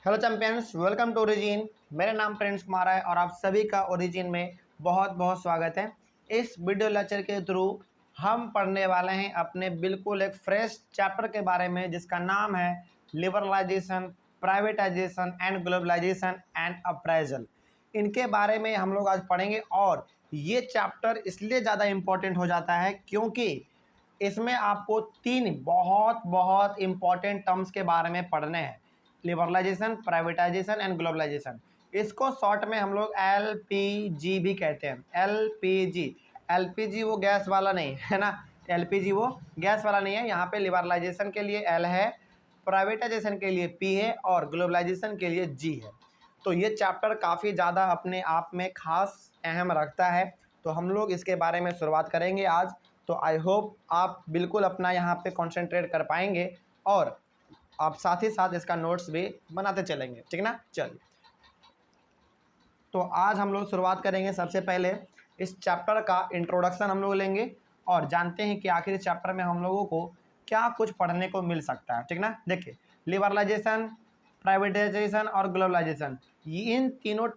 Hello champions, welcome to Origin. मेरा नाम Prince Kumar है और आप सभी का ओरिजिन में बहुत बहुत स्वागत है। इस वीडियो लेक्चर के थ्रू हम पढ़ने वाले हैं अपने बिल्कुल एक फ्रेश चैप्टर के बारे में जिसका नाम है liberalisation, privatisation and globalisation and appraisal. इनके बारे में हम लोग आज पढ़ेंगे और ये चैप्टर इसलिए ज़्यादा इम्पोर्टेंट हो जाता है क्योंकि इसमें आपको तीन बहुत बहुत इम्पॉर्टेंट टर्म्स के बारे में पढ़ने हैं। Liberalisation, privatisation and globalisation. इसको शॉर्ट में हम लोग LPG भी कहते हैं। LPG वो गैस वाला नहीं है ना, LPG वो गैस वाला नहीं है। यहाँ पे लिबरलाइजेशन के लिए L है, प्राइवेटाइजेशन के लिए P है और ग्लोबलाइजेशन के लिए G है। तो ये चैप्टर काफ़ी ज़्यादा अपने आप में खास अहम रखता है, तो हम लोग इसके बारे में शुरुआत करेंगे आज। तो आई होप आप बिल्कुल अपना यहाँ पे कंसंट्रेट कर पाएंगे और आप साथ ही साथ इसका नोट्स भी बनाते चलेंगे, ठीक ना। चलिए, तो आज हम लोग शुरुआत करेंगे। सबसे पहले इस चैप्टर का इंट्रोडक्शन हम लोग लेंगे और जानते हैं कि आखिर इस चैप्टर में हम लोगों को क्या कुछ पढ़ने को मिल सकता है, ठीक ना। देखिए, लिबरलाइजेशन, प्राइवेटाइजेशन और ग्लोबलाइजेशन, इन तीनों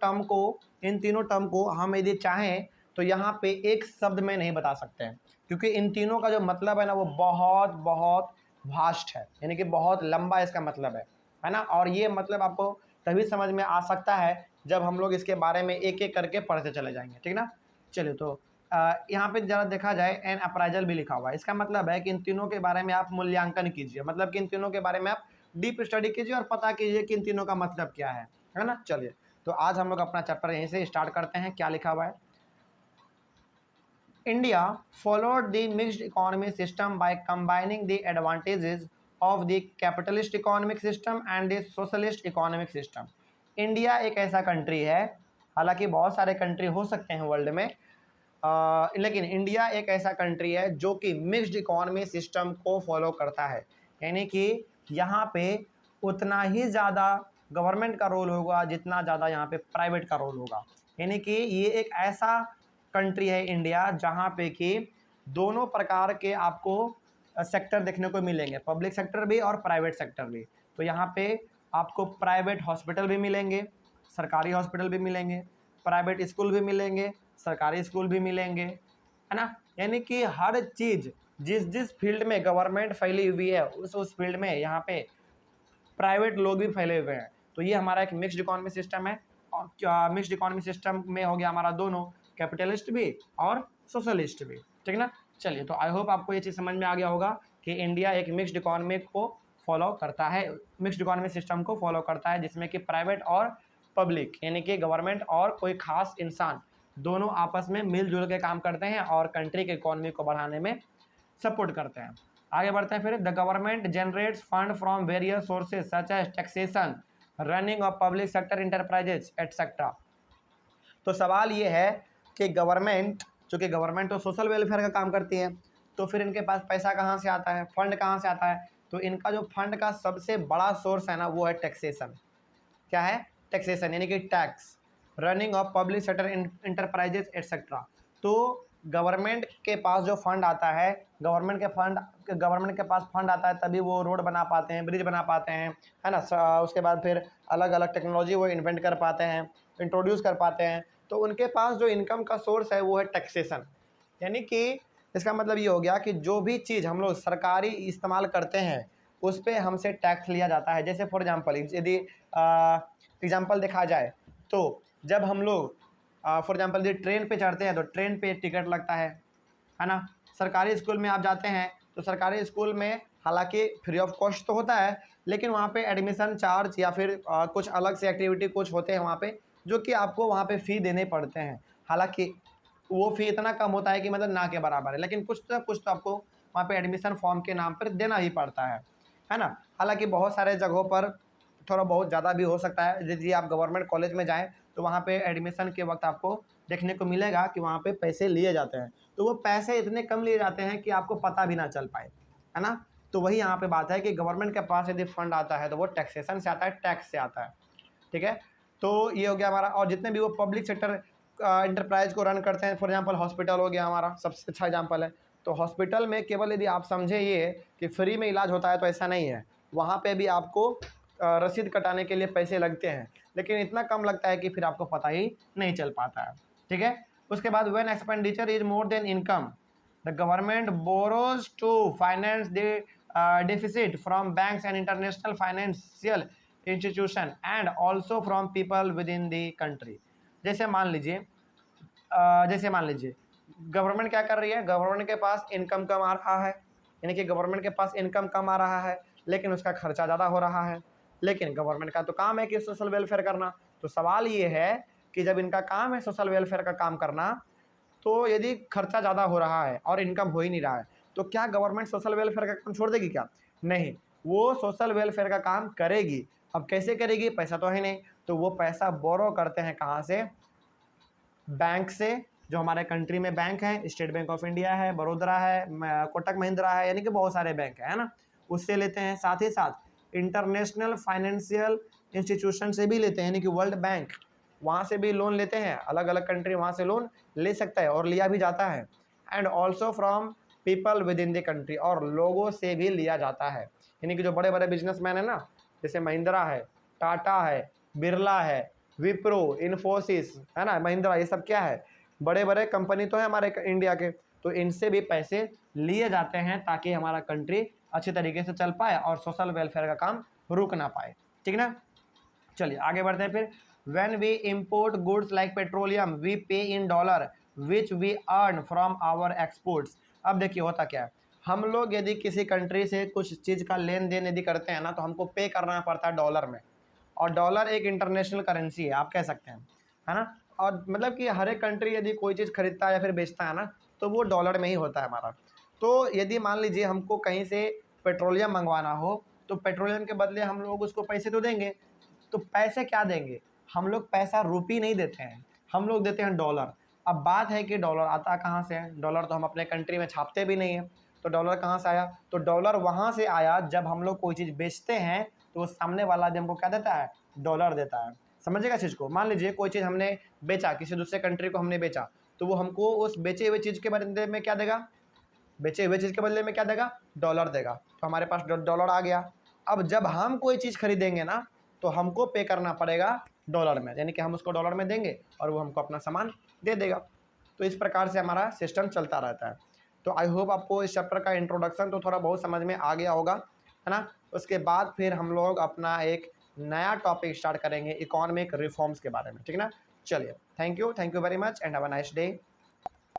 टर्म को हम यदि चाहें तो यहाँ पे एक शब्द में नहीं बता सकते हैं, क्योंकि इन तीनों का जो मतलब है ना वो बहुत बहुत वास्ट है, यानी कि बहुत लंबा इसका मतलब है ना। और ये मतलब आपको तभी समझ में आ सकता है जब हम लोग इसके बारे में एक एक करके पढ़ते चले जाएंगे, ठीक ना। चलिए, तो यहाँ पे ज़रा देखा जाए एन अप्राइजल भी लिखा हुआ है। इसका मतलब है कि इन तीनों के बारे में आप मूल्यांकन कीजिए, मतलब कि इन तीनों के बारे में आप डीप स्टडी कीजिए और पता कीजिए कि इन तीनों का मतलब क्या है ना। चलिए, तो आज हम लोग अपना चैप्टर यहीं से स्टार्ट करते हैं। क्या लिखा हुआ है? India followed the mixed economy system by combining the advantages of the capitalist economic system and the socialist economic system. India एक ऐसा कंट्री है, हालांकि बहुत सारे कंट्री हो सकते हैं वर्ल्ड में, लेकिन इंडिया एक ऐसा कंट्री है जो कि मिक्स्ड इकोनॉमी सिस्टम को फॉलो करता है। यानी कि यहाँ पे उतना ही ज़्यादा गवर्नमेंट का रोल होगा जितना ज़्यादा यहाँ पे प्राइवेट का रोल होगा। यानी कि ये एक ऐसा कंट्री है इंडिया जहाँ पे कि दोनों प्रकार के आपको सेक्टर देखने को मिलेंगे, पब्लिक सेक्टर भी और प्राइवेट सेक्टर भी। तो यहाँ पे आपको प्राइवेट हॉस्पिटल भी मिलेंगे, सरकारी हॉस्पिटल भी मिलेंगे, प्राइवेट स्कूल भी मिलेंगे, सरकारी स्कूल भी मिलेंगे, है ना। यानी कि हर चीज़ जिस जिस फील्ड में गवर्नमेंट फैली हुई है उस फील्ड में यहाँ पे प्राइवेट लोग भी फैले हुए हैं। तो ये हमारा एक मिक्स्ड इकोनॉमी सिस्टम है। और मिक्स्ड इकोनॉमी सिस्टम में हो गया हमारा दोनों, कैपिटलिस्ट भी और सोशलिस्ट भी, ठीक ना। चलिए, तो आई होप आपको ये चीज़ समझ में आ गया होगा कि इंडिया एक मिक्स्ड इकोनॉमी को फॉलो करता है, मिक्स्ड इकोनॉमी सिस्टम को फॉलो करता है, जिसमें कि प्राइवेट और पब्लिक यानी कि गवर्नमेंट और कोई खास इंसान दोनों आपस में मिलजुल के काम करते हैं और कंट्री के इकोनॉमी को बढ़ाने में सपोर्ट करते हैं। आगे बढ़ते हैं फिर। The government generates fund from various sources such as taxation, running of public sector enterprises et cetera. तो सवाल ये है कि गवर्नमेंट, चूँकि गवर्नमेंट तो सोशल वेलफेयर का काम करती है, तो फिर इनके पास पैसा कहाँ से आता है, फंड कहाँ से आता है? तो इनका जो फंड का सबसे बड़ा सोर्स है ना वो है टैक्सेशन। क्या है? टैक्सेशन, यानी कि tax, running of public sector enterprises et cetera. तो गवर्नमेंट के पास जो फंड आता है, गवर्नमेंट के पास फंड आता है तभी वो रोड बना पाते हैं, ब्रिज बना पाते हैं, है ना। उसके बाद फिर अलग अलग टेक्नोलॉजी वो इन्वेंट कर पाते हैं, इंट्रोड्यूस कर पाते हैं। तो उनके पास जो इनकम का सोर्स है वो है टैक्सेशन। यानी कि इसका मतलब ये हो गया कि जो भी चीज़ हम लोग सरकारी इस्तेमाल करते हैं उस पर हमसे टैक्स लिया जाता है। जैसे फॉर एग्जांपल यदि एग्जांपल देखा जाए तो जब हम लोग फॉर एग्जांपल यदि ट्रेन पे चढ़ते हैं तो ट्रेन पे टिकट लगता है ना। सरकारी स्कूल में आप जाते हैं तो सरकारी स्कूल में हालांकि फ्री ऑफ कॉस्ट तो होता है, लेकिन वहाँ पे एडमिशन चार्ज या फिर कुछ अलग से एक्टिविटी कुछ होते हैं वहाँ पे, जो कि आपको वहाँ पे फ़ी देने पड़ते हैं। हालांकि वो फ़ी इतना कम होता है कि मतलब ना के बराबर है, लेकिन कुछ तो आपको वहाँ पे एडमिशन फॉर्म के नाम पर देना ही पड़ता है ना। हालांकि बहुत सारे जगहों पर थोड़ा बहुत ज़्यादा भी हो सकता है। यदि आप गवर्नमेंट कॉलेज में जाएँ तो वहाँ पे एडमिशन के वक्त आपको देखने को मिलेगा कि वहाँ पे पैसे लिए जाते हैं। तो वो पैसे इतने कम लिए जाते हैं कि आपको पता भी ना चल पाए, है ना। तो वही यहाँ पे बात है कि गवर्नमेंट के पास यदि फंड आता है तो वो टैक्सेशन से आता है, टैक्स से आता है, ठीक है। तो ये हो गया हमारा। और जितने भी वो पब्लिक सेक्टर इंटरप्राइज को रन करते हैं, फॉर एग्जांपल हॉस्पिटल हो गया हमारा सबसे अच्छा एग्जांपल है। तो हॉस्पिटल में केवल यदि आप समझे ये कि फ्री में इलाज होता है तो ऐसा नहीं है, वहाँ पे भी आपको रसीद कटाने के लिए पैसे लगते हैं, लेकिन इतना कम लगता है कि फिर आपको पता ही नहीं चल पाता है। ठीक है, उसके बाद when expenditure is more than income the government borrows to finance the deficit from banks and international financial institution and also from people within the country। जैसे मान लीजिए गवर्नमेंट क्या कर रही है, गवर्नमेंट के पास इनकम कम आ रहा है, यानी कि गवर्नमेंट के पास इनकम कम आ रहा है लेकिन उसका खर्चा ज़्यादा हो रहा है। लेकिन गवर्नमेंट का तो काम है कि सोशल वेलफेयर करना। तो सवाल ये है कि जब इनका काम है सोशल वेलफेयर का काम करना, तो यदि खर्चा ज़्यादा हो रहा है और इनकम हो ही नहीं रहा है, तो क्या गवर्नमेंट सोशल वेलफेयर का काम छोड़ देगी क्या? नहीं, वो सोशल वेलफेयर का काम करेगी। अब कैसे करेगी? पैसा तो है नहीं, तो वो पैसा बोरो करते हैं कहाँ से? बैंक से। जो हमारे कंट्री में बैंक हैं, स्टेट बैंक ऑफ इंडिया है, बड़ोदरा है, कोटक महिंद्रा है, यानी कि बहुत सारे बैंक है ना, उससे लेते हैं। साथ ही साथ इंटरनेशनल फाइनेंशियल इंस्टीट्यूशन से भी लेते हैं, यानी कि वर्ल्ड बैंक, वहाँ से भी लोन लेते हैं। अलग अलग कंट्री वहाँ से लोन ले सकता है और लिया भी जाता है। And also from people with in the country, और लोगों से भी लिया जाता है। यानी कि जो बड़े बड़े बिजनेसमैन है ना, जैसे महिंद्रा है, टाटा है, बिरला है, विप्रो, इन्फोसिस है ना, महिंद्रा, ये सब क्या है? बड़े बड़े कंपनी तो है हमारे इंडिया के। तो इनसे भी पैसे लिए जाते हैं ताकि हमारा कंट्री अच्छे तरीके से चल पाए और सोशल वेलफेयर का काम रुक ना पाए। ठीक ना, चलिए आगे बढ़ते हैं फिर। When we import goods like petroleum we pay in dollar which we earn from our exports. अब देखिए होता क्या है, हम लोग यदि किसी कंट्री से कुछ चीज़ का लेन देन यदि करते हैं ना, तो हमको पे करना पड़ता है डॉलर में। और डॉलर एक इंटरनेशनल करेंसी है, आप कह सकते हैं, है ना। और मतलब कि हर एक कंट्री यदि कोई चीज़ खरीदता है या फिर बेचता है ना, तो वो डॉलर में ही होता है हमारा। तो यदि मान लीजिए हमको कहीं से पेट्रोलियम मंगवाना हो, तो पेट्रोलियम के बदले हम लोग उसको पैसे तो देंगे। तो पैसे क्या देंगे? हम लोग पैसा रुपी नहीं देते हैं, हम लोग देते हैं डॉलर। अब बात है कि डॉलर आता कहाँ से है? डॉलर तो हम अपने कंट्री में छापते भी नहीं हैं, तो डॉलर कहाँ से आया? तो डॉलर वहाँ से आया जब हम लोग कोई चीज़ बेचते हैं, तो वो सामने वाला भी हमको क्या देता है? डॉलर देता है। समझिएगा चीज़ को। मान लीजिए कोई चीज़ हमने बेचा, किसी दूसरे कंट्री को हमने बेचा, तो वो हमको उस बेचे हुए चीज़ के बदले में क्या देगा? बेचे हुए चीज़ के बदले में क्या देगा? डॉलर देगा। तो हमारे पास डॉलर आ गया। अब जब हम कोई चीज़ खरीदेंगे ना, तो हमको पे करना पड़ेगा डॉलर में, यानी कि हम उसको डॉलर में देंगे और वो हमको अपना सामान दे देगा। तो इस प्रकार से हमारा सिस्टम चलता रहता है। तो आई होप आपको इस चैप्टर का इंट्रोडक्शन तो थोड़ा बहुत समझ में आ गया होगा, है ना। उसके बाद फिर हम लोग अपना एक नया टॉपिक स्टार्ट करेंगे इकोनॉमिक रिफॉर्म्स के बारे में, ठीक है ना। चलिए, thank you very much and have a nice day.